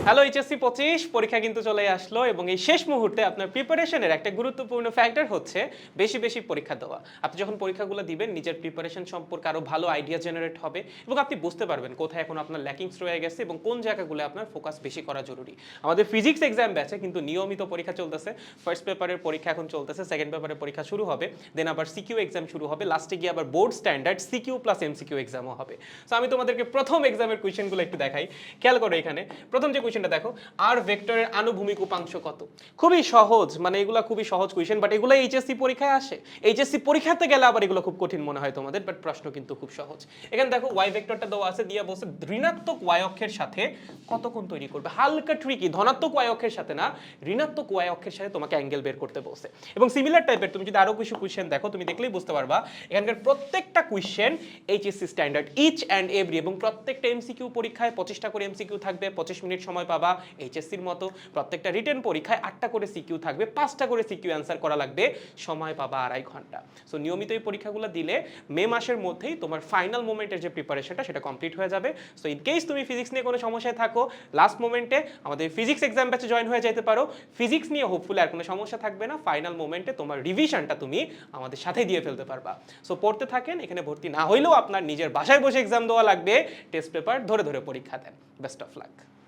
Hello HSC 25 পরীক্ষা কিন্তু চলে আসলো এবং এই শেষ মুহূর্তে আপনার প্রিপারেশনের একটা গুরুত্বপূর্ণ ফ্যাক্টর হচ্ছে বেশি বেশি পরীক্ষা দেওয়া। আপনি যখন পরীক্ষাগুলো দিবেন নিজের প্রিপারেশন সম্পর্কে আরো ভালো আইডিয়া জেনারেট হবে এবং আপনি বুঝতে পারবেন কোথায় এখন আপনার ল্যাকিংস রয়ে গেছে এবং কোন জায়গাগুলো আপনার ফোকাস বেশি করা জরুরি। আমাদের ফিজিক্স এক্সাম ব্যাচে কিন্তু নিয়মিত পরীক্ষা চলতেছে। ফার্স্ট পেপারের পরীক্ষা এখন চলতেছে, সেকেন্ড পেপারের পরীক্ষা শুরু হবে, দেন আবার সিকিউ এক্সাম শুরু হবে, লাস্টে গিয়ে আবার board standard CQ plus MCQ এক্সামও হবে। সো আমি তোমাদেরকে প্রথম এক্সামের কোয়েশ্চেনগুলো একটু দেখাই, খেয়াল করো। এখানে প্রথম যে কোয়েশ্চেনটা দেখো, আর ভেক্টরের আনুভূমিক উপাংশ কত? খুবই সহজ, মানে এগুলা খুবই সহজ কোয়েশ্চেন, বাট এগুলো এইচএসসি পরীক্ষায় আসে। এইচএসসি পরীক্ষাতে গেলে আবার এগুলো খুব কঠিন মনে হয় তোমাদের, বাট প্রশ্ন কিন্তু খুব সহজ। এখানে দেখো ওয়াই ভেক্টরটা দেওয়া আছে, দিয়া বলছে ঋণাত্মক ওয়াই অক্ষের সাথে কত কোণ তৈরি করবে। হালকা ট্রিকি, ধনাত্মক ওয়াই অক্ষের সাথে না, ঋণাত্মক ওয়াই অক্ষের সাথে তোমাকে অ্যাঙ্গেল বের করতে বলছে। এবং সিমিলার টাইপের তুমি যদি আরো কিছু কোয়েশ্চেন দেখো, তুমি দেখলেই বুঝতে পারবা এখানকার প্রত্যেকটা question HSC standard, each and every. এবং প্রত্যেকটা এমসিকিউ পরীক্ষায় 25টা করে এমসিকিউ থাকবে, 25 মিনিট সময় পাবা। এইচএসসির মতো প্রত্যেকটা রিটেন পরীক্ষায় 8টা করে সিকিউ থাকবে, 5টা করে সিকিউ অ্যান্সার করা লাগবে, সময় পাবা 2.5 ঘন্টা। সো নিয়মিত এই পরীক্ষাগুলো দিলে মে মাসের মধ্যেই তোমার ফাইনাল মোমেন্টের যে প্রিপারেশনটা সেটা কমপ্লিট হয়ে যাবে। সো ইন কেস তুমি ফিজিক্স নিয়ে কোনো সমস্যায় থাকো, লাস্ট মোমেন্টে আমাদের ফিজিক্স এক্সাম ব্যাচে জয়েন হয়ে যেতে পারো। ফিজিক্স নিয়ে হোপফুলি আর কোনো সমস্যা থাকবে না, ফাইনাল মোমেন্টে তোমার রিভিশনটা তুমি আমাদের সাথে দিয়ে ফেলতে পারবা। সো পড়তে থাকেন, এখানে ভর্তি না হইলেও আপনার নিজের বাসায় বসে এক্সাম দেওয়া লাগবে, টেস্ট পেপার ধরে ধরে পরীক্ষা দেন। Best of luck.